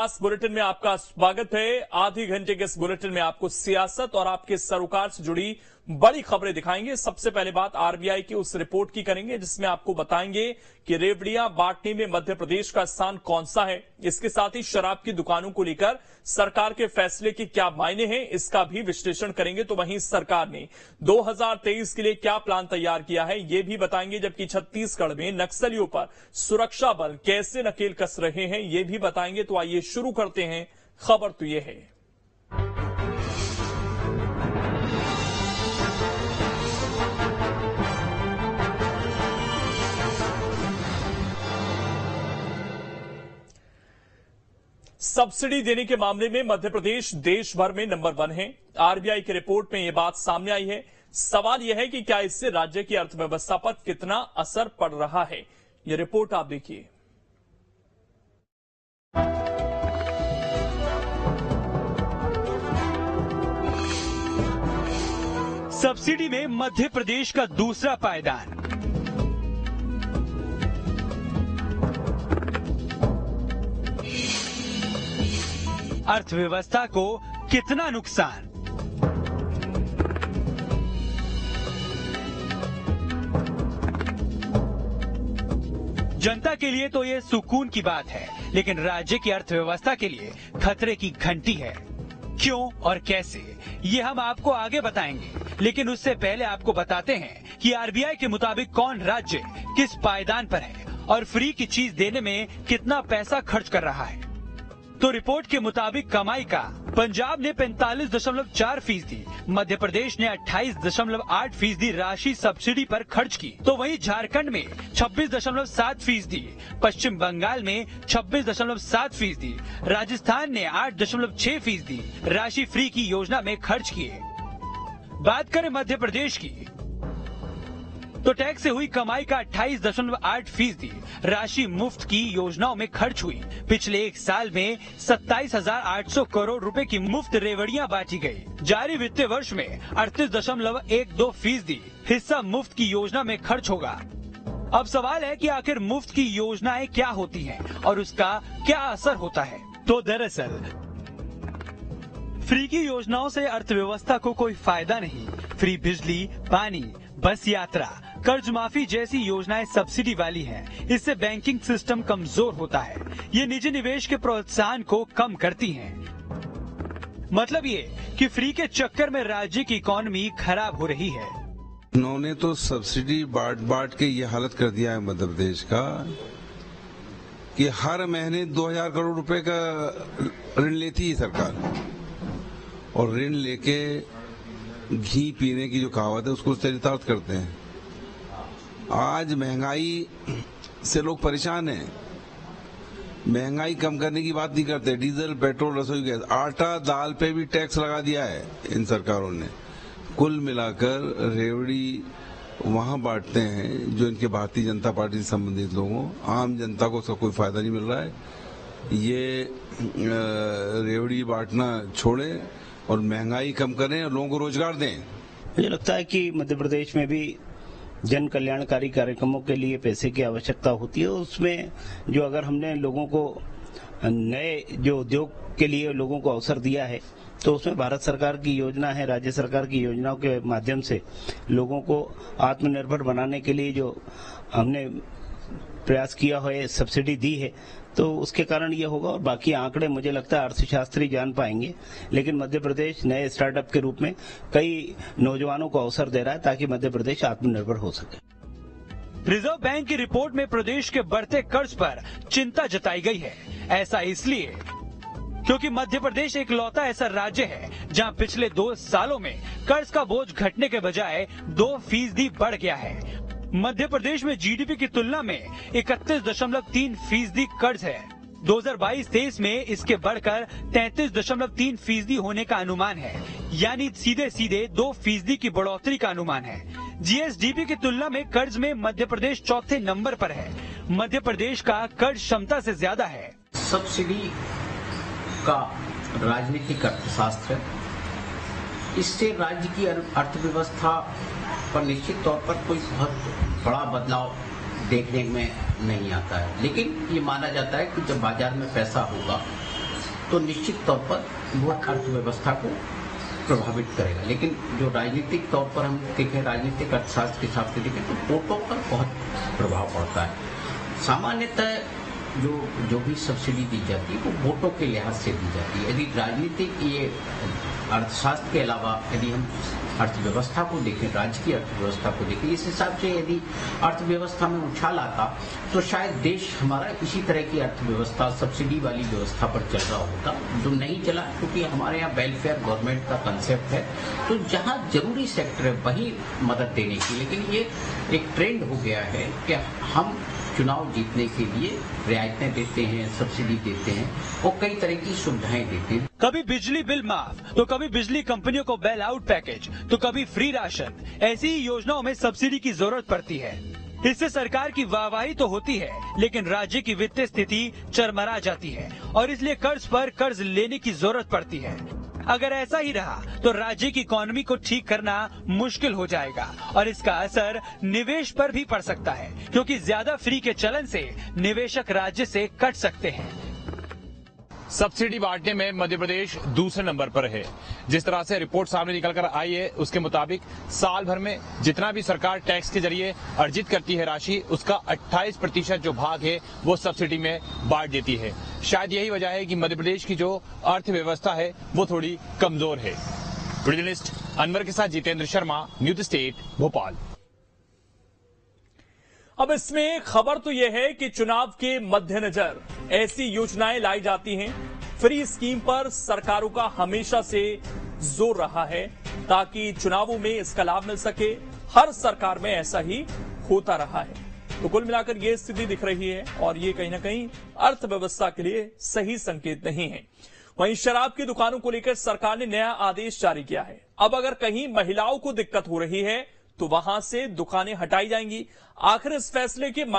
इस बुलेटिन में आपका स्वागत है। आधे घंटे के इस बुलेटिन में आपको सियासत और आपके सरोकार से जुड़ी बड़ी खबरें दिखाएंगे। सबसे पहले बात आरबीआई की उस रिपोर्ट की करेंगे जिसमें आपको बताएंगे कि रेवड़ियां बांटने में मध्य प्रदेश का स्थान कौन सा है। इसके साथ ही शराब की दुकानों को लेकर सरकार के फैसले के क्या मायने हैं, इसका भी विश्लेषण करेंगे। तो वहीं सरकार ने 2023 के लिए क्या प्लान तैयार किया है, ये भी बताएंगे। जबकि छत्तीसगढ़ में नक्सलियों पर सुरक्षा बल कैसे नकेल कस रहे हैं, ये भी बताएंगे। तो आइए शुरू करते हैं। खबर तो ये है, सब्सिडी देने के मामले में मध्य प्रदेश देश भर में नंबर 1 है। आरबीआई की रिपोर्ट में यह बात सामने आई है। सवाल यह है कि क्या इससे राज्य की अर्थव्यवस्था पर कितना असर पड़ रहा है। यह रिपोर्ट आप देखिए। सब्सिडी में मध्य प्रदेश का दूसरा पायदान। अर्थव्यवस्था को कितना नुकसान। जनता के लिए तो ये सुकून की बात है, लेकिन राज्य की अर्थव्यवस्था के लिए खतरे की घंटी है। क्यों और कैसे, ये हम आपको आगे बताएंगे। लेकिन उससे पहले आपको बताते हैं कि आरबीआई के मुताबिक कौन राज्य किस पायदान पर है और फ्री की चीज देने में कितना पैसा खर्च कर रहा है। तो रिपोर्ट के मुताबिक कमाई का पंजाब ने 45.4%, मध्य प्रदेश ने 28.8% राशि सब्सिडी पर खर्च की। तो वहीं झारखंड में 26.7%, पश्चिम बंगाल में 26.7%, राजस्थान ने 8.6% राशि फ्री की योजना में खर्च किए। बात करें मध्य प्रदेश की, तो टैक्स से हुई कमाई का 28.8% राशि मुफ्त की योजनाओं में खर्च हुई। पिछले एक साल में 27,800 करोड़ रुपए की मुफ्त रेवड़ियां बांटी गई। जारी वित्तीय वर्ष में 38.12% हिस्सा मुफ्त की योजना में खर्च होगा। अब सवाल है कि आखिर मुफ्त की योजनाएं क्या होती हैं और उसका क्या असर होता है। तो दरअसल फ्री की योजनाओं से अर्थव्यवस्था को कोई फायदा नहीं। फ्री बिजली, पानी, बस यात्रा, कर्ज माफी जैसी योजनाएं सब्सिडी वाली हैं। इससे बैंकिंग सिस्टम कमजोर होता है। ये निजी निवेश के प्रोत्साहन को कम करती हैं। मतलब ये कि फ्री के चक्कर में राज्य की इकोनॉमी खराब हो रही है। उन्होंने तो सब्सिडी बांट के ये हालत कर दिया है मध्य प्रदेश का कि हर महीने 2,000 करोड़ रुपए का ऋण लेती है सरकार, और ऋण लेके घी पीने की जो कहावत है उसको चरितार्थ करते हैं। आज महंगाई से लोग परेशान हैं। महंगाई कम करने की बात नहीं करते। डीजल, पेट्रोल, रसोई गैस, आटा, दाल पे भी टैक्स लगा दिया है इन सरकारों ने। कुल मिलाकर रेवड़ी वहां बांटते हैं जो इनके भारतीय जनता पार्टी से संबंधित लोगों, आम जनता को उसका कोई फायदा नहीं मिल रहा है। ये रेवड़ी बांटना छोड़े और महंगाई कम करें और लोगों को रोजगार दें। मुझे लगता है कि मध्य प्रदेश में भी जन कल्याणकारी कार्यक्रमों के लिए पैसे की आवश्यकता होती है। उसमें जो अगर हमने लोगों को नए जो उद्योग के लिए लोगों को अवसर दिया है, तो उसमें भारत सरकार की योजना है, राज्य सरकार की योजनाओं के माध्यम से लोगों को आत्मनिर्भर बनाने के लिए जो हमने प्रयास किया है, सब्सिडी दी है, तो उसके कारण ये होगा। और बाकी आंकड़े मुझे लगता है अर्थशास्त्री जान पाएंगे। लेकिन मध्य प्रदेश नए स्टार्टअप के रूप में कई नौजवानों को अवसर दे रहा है ताकि मध्य प्रदेश आत्मनिर्भर हो सके। रिजर्व बैंक की रिपोर्ट में प्रदेश के बढ़ते कर्ज पर चिंता जताई गई है। ऐसा इसलिए क्योंकि मध्य प्रदेश एक लौता ऐसा राज्य है जहां पिछले 2 सालों में कर्ज का बोझ घटने के बजाय 2% बढ़ गया है। मध्य प्रदेश में जीडीपी की तुलना में 31.3% कर्ज है। 2022-23 में इसके बढ़कर 33.3% होने का अनुमान है, यानी सीधे सीधे 2% की बढ़ोतरी का अनुमान है। जीएसडीपी की तुलना में कर्ज में मध्य प्रदेश चौथे नंबर पर है। मध्य प्रदेश का कर्ज क्षमता से ज्यादा है। सब्सिडी का राजनीतिक अर्थशास्त्र, इससे राज्य की अर्थव्यवस्था पर निश्चित तौर पर कोई बहुत बड़ा बदलाव देखने में नहीं आता है। लेकिन ये माना जाता है कि जब बाजार में पैसा होगा तो निश्चित तौर पर वह अर्थव्यवस्था को प्रभावित करेगा। लेकिन जो राजनीतिक तौर पर हम देखें, राजनीतिक अर्थशास्त्र के हिसाब से देखें तो वोटों पर बहुत प्रभाव पड़ता है। सामान्यतः जो भी सब्सिडी दी जाती है वो वोटों के लिहाज से दी जाती है। यदि राजनीतिक ये अर्थशास्त्र के अलावा यदि हम अर्थव्यवस्था को देखें, राज्य की अर्थव्यवस्था को देखें, इस हिसाब से यदि अर्थव्यवस्था में उछाल आता तो शायद देश हमारा इसी तरह की अर्थव्यवस्था सब्सिडी वाली व्यवस्था पर चल रहा होता, जो नहीं चला क्योंकि हमारे यहाँ वेलफेयर गवर्नमेंट का कंसेप्ट है। तो जहाँ जरूरी सेक्टर है वही मदद देने की, लेकिन ये एक ट्रेंड हो गया है कि हम चुनाव जीतने के लिए रियायतें देते हैं, सब्सिडी देते हैं और कई तरह की सुविधाएं देते हैं। कभी बिजली बिल माफ तो कभी बिजली कंपनियों को बेल आउट पैकेज तो कभी फ्री राशन। ऐसी ही योजनाओं में सब्सिडी की जरूरत पड़ती है। इससे सरकार की वाहवाही तो होती है लेकिन राज्य की वित्तीय स्थिति चरमरा जाती है और इसलिए कर्ज पर कर्ज लेने की जरूरत पड़ती है। अगर ऐसा ही रहा तो राज्य की इकोनॉमी को ठीक करना मुश्किल हो जाएगा और इसका असर निवेश पर भी पड़ सकता है, क्योंकि ज्यादा फ्री के चलन से निवेशक राज्य से कट सकते हैं। सब्सिडी बांटने में मध्य प्रदेश दूसरे नंबर पर है। जिस तरह से रिपोर्ट सामने निकल कर आई है उसके मुताबिक साल भर में जितना भी सरकार टैक्स के जरिए अर्जित करती है राशि, उसका 28% जो भाग है वो सब्सिडी में बांट देती है। शायद यही वजह है कि मध्य प्रदेश की जो अर्थव्यवस्था है वो थोड़ी कमजोर है। जर्नलिस्ट अनवर के साथ जितेंद्र शर्मा, न्यूज स्टेट, भोपाल। अब इसमें खबर तो यह है कि चुनाव के मद्देनजर ऐसी योजनाएं लाई जाती हैं। फ्री स्कीम पर सरकारों का हमेशा से जोर रहा है ताकि चुनावों में इसका लाभ मिल सके। हर सरकार में ऐसा ही होता रहा है। तो कुल मिलाकर यह स्थिति दिख रही है और ये कहीं ना कहीं अर्थव्यवस्था के लिए सही संकेत नहीं है। वहीं शराब की दुकानों को लेकर सरकार ने नया आदेश जारी किया है। अब अगर कहीं महिलाओं को दिक्कत हो रही है तो वहां से दुकानें हटाई जाएंगी। आखिर इस फैसले के